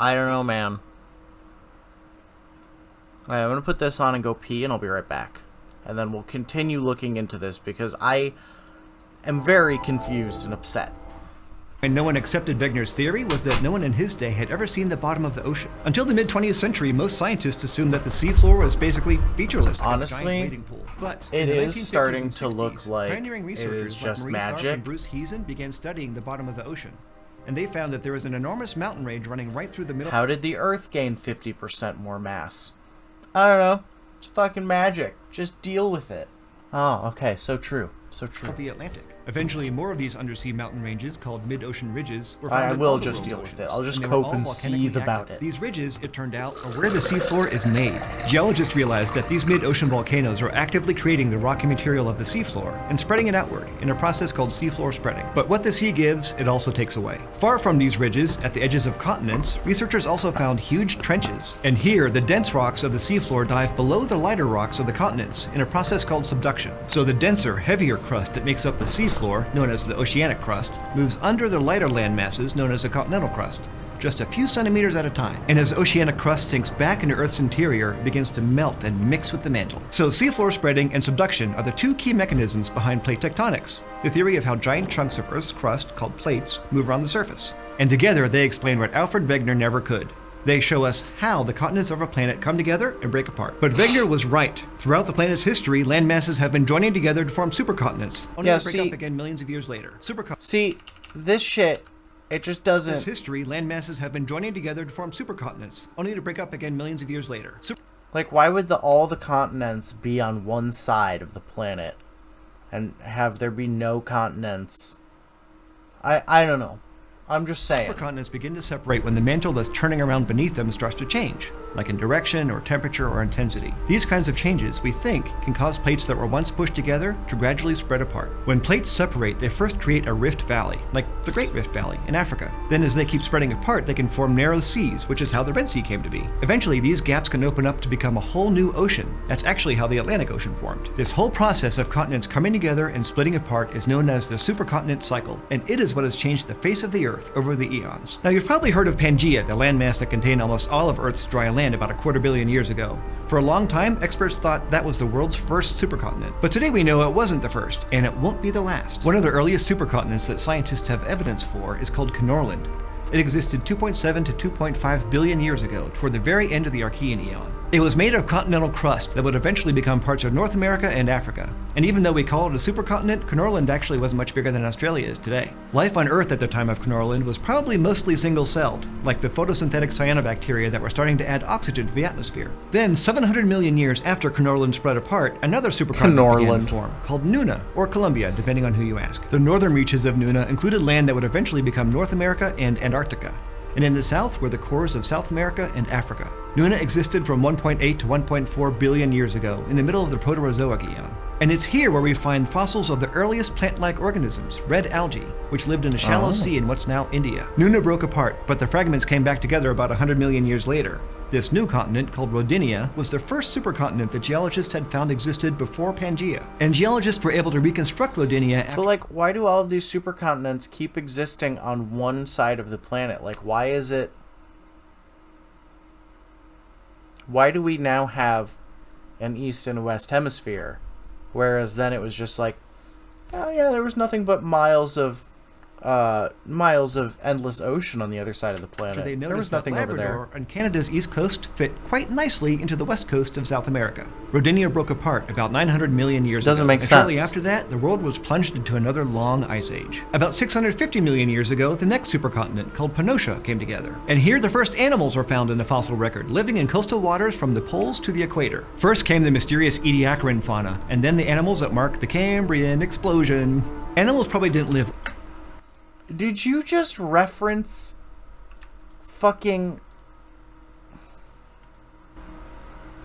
I don't know, man. Alright, I'm gonna put this on and go pee, and I'll be right back. And then we'll continue looking into this, because I am very confused and upset. And no one accepted Wegener's theory was that no one in his day had ever seen the bottom of the ocean. Until the mid-20th century, most scientists assumed that the seafloor was basically featureless, like honestly, a giant wading pool. But it in the is 1950s starting and to look 60s, like pioneering it researchers is just like Marie Tharp magic. and Bruce Heezen began studying the bottom of the ocean. And they found that there was an enormous mountain range running right through the middle. How did the Earth gain 50% more mass? I don't know. It's fucking magic. Just deal with it. Oh, okay. So true. So true. Of the Atlantic. Eventually, more of these undersea mountain ranges, called mid-ocean ridges, were found I in will all the just world's deal with oceans, it. I'll just and they were cope all and volcanically seethe about active. it. These ridges, it turned out, are where the seafloor is made. Geologists realized that these mid-ocean volcanoes are actively creating the rocky material of the seafloor and spreading it outward in a process called seafloor spreading. But what the sea gives, it also takes away. Far from these ridges, at the edges of continents, researchers also found huge trenches. And here, the dense rocks of the seafloor dive below the lighter rocks of the continents in a process called subduction. So the denser, heavier crust that makes up the seafloor, known as the oceanic crust, moves under the lighter land masses known as the continental crust, just a few centimeters at a time. And as oceanic crust sinks back into Earth's interior, it begins to melt and mix with the mantle. So seafloor spreading and subduction are the two key mechanisms behind plate tectonics, the theory of how giant chunks of Earth's crust, called plates, move around the surface. And together they explain what Alfred Wegener never could. They show us how the continents of our planet come together and break apart. But Wegener was right. Throughout the planet's history, land masses have been joining together to form supercontinents, only to break up again millions of years later. See, this shit, it just doesn't... In history, land masses have been joining together to form supercontinents, only to break up again millions of years later. Like, why would all the continents be on one side of the planet and have there be no continents? I don't know. I'm just saying. Supercontinents begin to separate when the mantle that's turning around beneath them starts to change, like in direction or temperature or intensity. These kinds of changes, we think, can cause plates that were once pushed together to gradually spread apart. When plates separate, they first create a rift valley, like the Great Rift Valley in Africa. Then as they keep spreading apart, they can form narrow seas, which is how the Red Sea came to be. Eventually, these gaps can open up to become a whole new ocean. That's actually how the Atlantic Ocean formed. This whole process of continents coming together and splitting apart is known as the supercontinent cycle, and it is what has changed the face of the Earth over the eons. Now, you've probably heard of Pangaea, the landmass that contained almost all of Earth's dry land about a 250 million years ago. For a long time, experts thought that was the world's first supercontinent. But today we know it wasn't the first, and it won't be the last. One of the earliest supercontinents that scientists have evidence for is called Knorland. It existed 2.7 to 2.5 billion years ago, toward the very end of the Archean eon. It was made of continental crust that would eventually become parts of North America and Africa. And even though we call it a supercontinent, Knorland actually wasn't much bigger than Australia is today. Life on Earth at the time of Knorland was probably mostly single-celled, like the photosynthetic cyanobacteria that were starting to add oxygen to the atmosphere. Then, 700 million years after Knorland spread apart, another supercontinent began to form, called Nuna, or Columbia, depending on who you ask. The northern reaches of Nuna included land that would eventually become North America and Antarctica. And in the south were the cores of South America and Africa. Nuna existed from 1.8 to 1.4 billion years ago, in the middle of the Proterozoic eon. And it's here where we find fossils of the earliest plant-like organisms, red algae, which lived in a shallow sea in what's now India. Nuna broke apart, but the fragments came back together about 100 million years later. This new continent, called Rodinia, was the first supercontinent that geologists had found existed before Pangaea. And geologists were able to reconstruct Rodinia after... But, like, why do all of these supercontinents keep existing on one side of the planet? Like, why is it... Why do we now have an East and West hemisphere? Whereas then it was just like, oh yeah, there was nothing but miles of endless ocean on the other side of the planet. There was nothing over there. And Canada's east coast fit quite nicely into the west coast of South America. Rodinia broke apart about 900 million years ago. Doesn't make sense. Shortly after that, the world was plunged into another long ice age. About 650 million years ago, the next supercontinent, called Pannotia, came together. And here the first animals were found in the fossil record, living in coastal waters from the poles to the equator. First came the mysterious Ediacaran fauna, and then the animals that mark the Cambrian explosion. Animals probably didn't live... Did you just reference fucking...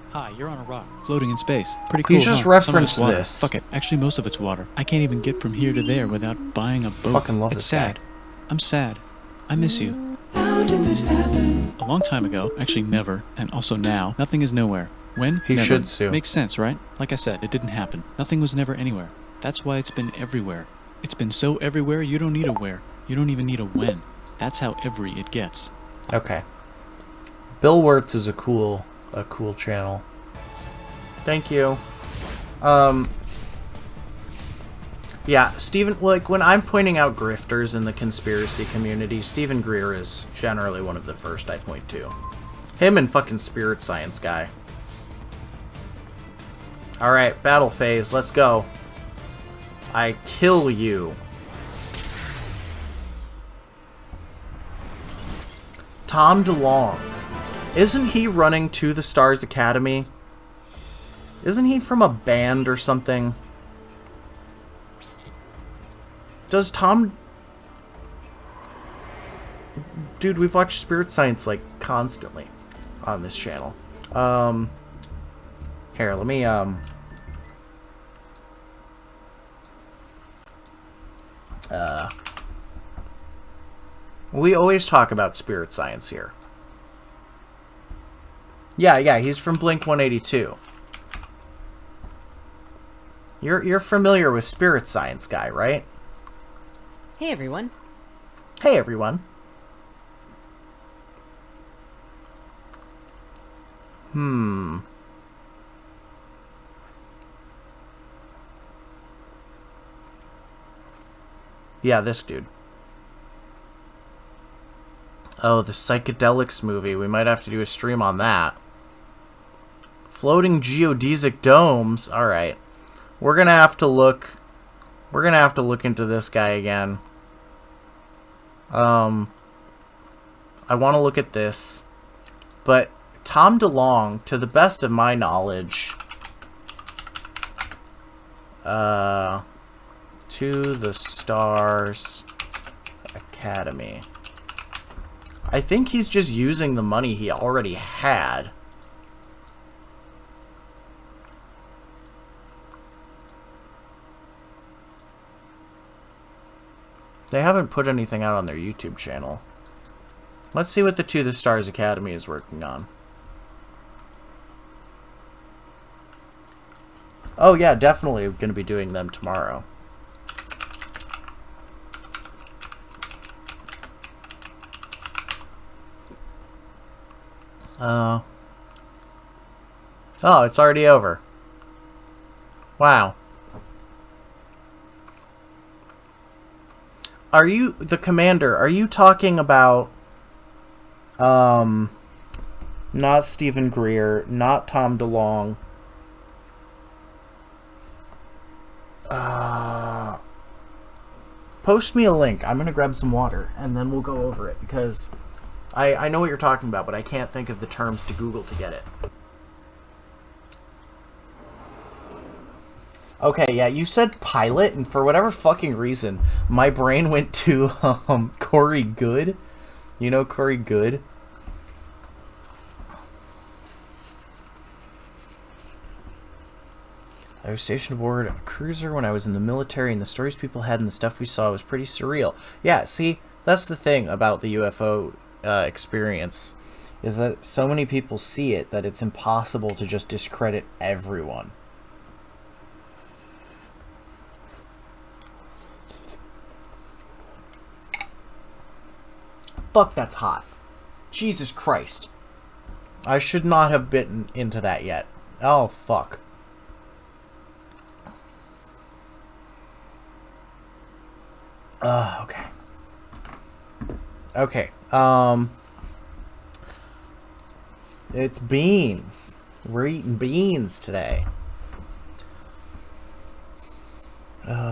Hi, you're on a rock, floating in space. Pretty cool, You just huh? referenced Some of it's water. this. Fuck it, actually most of it's water. I can't even get from here to there without buying a boat. Fucking love it's this sad. guy. I'm sad. I miss you. How did this happen? A long time ago, actually never, and also now, nothing is nowhere. When? He Never. should sue. Makes sense, right? Like I said, it didn't happen. Nothing was never anywhere. That's why it's been everywhere. It's been so everywhere you don't need a where. You don't even need a when. That's how every it gets. Okay. Bill Wirtz is a cool channel. Thank you. Yeah, Stephen, like, when I'm pointing out grifters in the conspiracy community, Stephen Greer is generally one of the first I point to. Him and fucking Spirit Science guy. Alright, battle phase, let's go. I kill you. Tom DeLonge. Isn't he running To the Stars Academy? Isn't he from a band or something? Does Tom... Dude, we've watched Spirit Science, like, constantly on this channel. Here, let me, we always talk about Spirit Science here. Yeah, he's from Blink-182. You're familiar with Spirit Science guy, right? Hey, everyone. Hey, everyone. Yeah, this dude. Oh, the Psychedelics movie. We might have to do a stream on that. Floating geodesic domes. Alright. We're gonna have to look... We're gonna have to look into this guy again. I want to look at this. But Tom DeLonge, to the best of my knowledge... To the Stars Academy. I think he's just using the money he already had. They haven't put anything out on their YouTube channel. Let's see what the To the Stars Academy is working on. Oh yeah, definitely going to be doing them tomorrow. Oh, it's already over. Wow. Are you, the commander, are you talking about, not Stephen Greer, not Tom DeLonge, post me a link. I'm gonna grab some water, and then we'll go over it, because I know what you're talking about, but I can't think of the terms to Google to get it. Okay, yeah, you said pilot, and for whatever fucking reason, my brain went to, Corey Good. You know Corey Good? I was stationed aboard a cruiser when I was in the military, and the stories people had and the stuff we saw was pretty surreal. Yeah, see, that's the thing about the UFO experience, is that so many people see it that it's impossible to just discredit everyone. Fuck, that's hot. Jesus Christ. I should not have bitten into that yet. Oh, fuck. Okay. Okay. It's beans. We're eating beans today.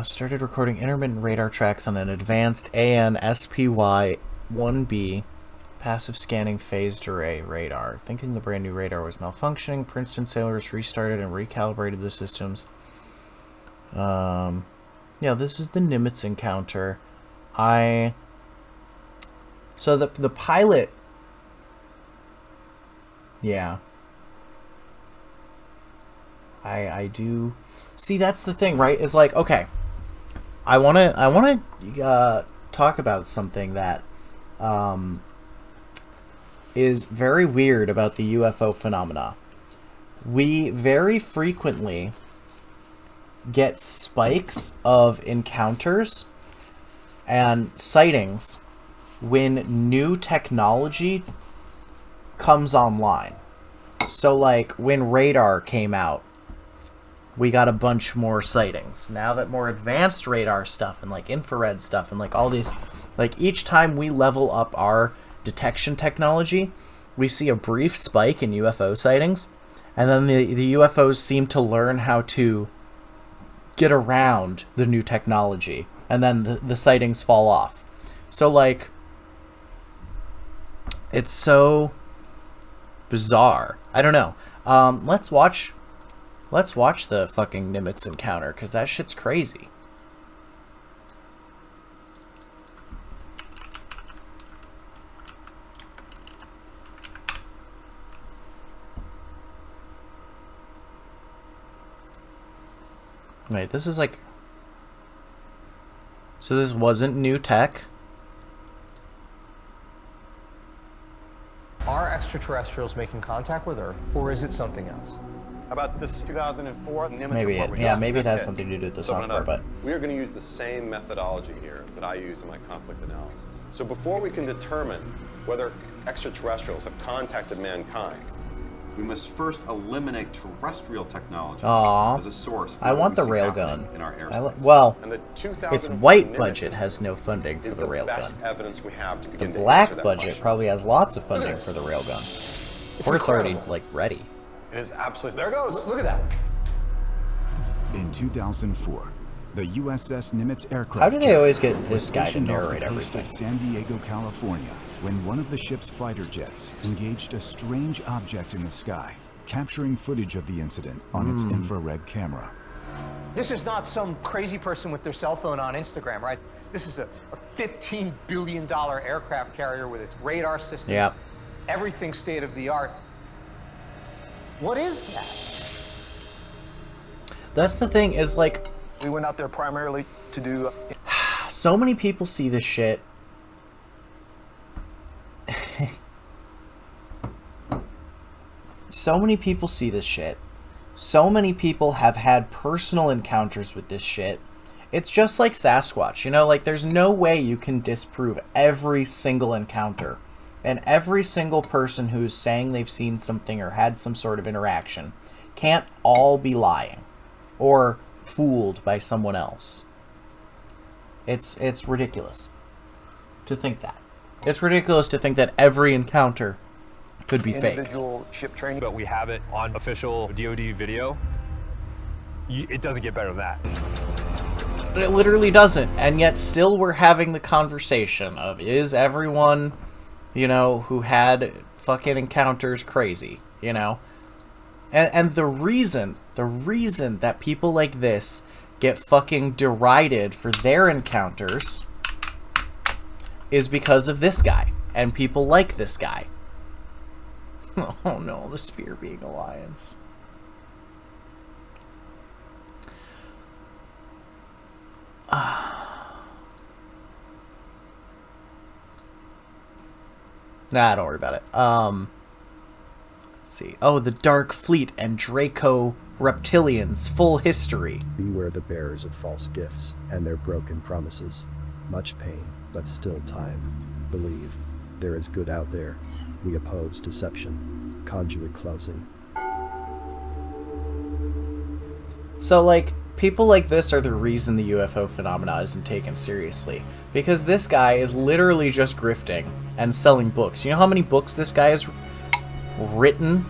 Started recording intermittent radar tracks on an advanced AN-SPY-1B passive scanning phased array radar. Thinking the brand new radar was malfunctioning, Princeton sailors restarted and recalibrated the systems. Yeah, this is the Nimitz encounter. So the pilot... Yeah. I do... See, that's the thing, right? Is like, okay, I wanna talk about something that is very weird about the UFO phenomena. We very frequently get spikes of encounters and sightings when new technology comes online. So, like, when radar came out, we got a bunch more sightings. Now that more advanced radar stuff and, like, infrared stuff and, like, all these... Like, each time we level up our detection technology, we see a brief spike in UFO sightings, and then the UFOs seem to learn how to get around the new technology, and then the sightings fall off. So, like, it's so bizarre. I don't know. Let's watch the fucking Nimitz encounter, because that shit's crazy. Wait, this is like... So this wasn't new tech? Are extraterrestrials making contact with Earth, or is it something else? How about this 2004 Nimitz Maybe report? it, we yeah, got? maybe it That's has something to do with the So software, but... We are going to use the same methodology here that I use in my conflict analysis. So before we can determine whether extraterrestrials have contacted mankind, we must first eliminate terrestrial technology as a source for I what want we the see railgun. happening in our airspace. Well, and the its 2004 white Nimitz budget has incident no funding for is the the best railgun. evidence we have to The begin to answer black that budget question. probably has lots of funding for the railgun. Or it's already, like, ready. It is absolutely... There it goes. Look at that. In 2004, the USS Nimitz aircraft How do they always get was this guy to stationed off narrate the coast everything? of San Diego, California, when one of the ship's fighter jets engaged a strange object in the sky, capturing footage of the incident on its infrared camera. This is not some crazy person with their cell phone on Instagram, right? This is a $15 billion aircraft carrier with its radar systems, Yep. everything state of the art. What is that? That's the thing, is, like, We went out there primarily to do... so many people see this shit. So many people see this shit. So many people have had personal encounters with this shit. It's just like Sasquatch, you know, like, there's no way you can disprove every single encounter. And every single person who's saying they've seen something or had some sort of interaction can't all be lying or fooled by someone else. It's ridiculous to think that. It's ridiculous to think that every encounter could be faked. individual ship training. But we have it on official DoD video. It doesn't get better than that. It literally doesn't, and yet still we're having the conversation of, is everyone, you know, who had fucking encounters crazy, you know? And the reason that people like this get fucking derided for their encounters is because of this guy, and people like this guy. Oh no, the Spear Being Alliance. Nah, don't worry about it. Let's see. Oh, the Dark Fleet and Draco Reptilians, full history. Beware the bearers of false gifts and their broken promises. Much pain, but still time. Believe, there is good out there. We oppose deception. Conduit closing. So, like, people like this are the reason the UFO phenomena isn't taken seriously. Because this guy is literally just grifting and selling books. You know how many books this guy has written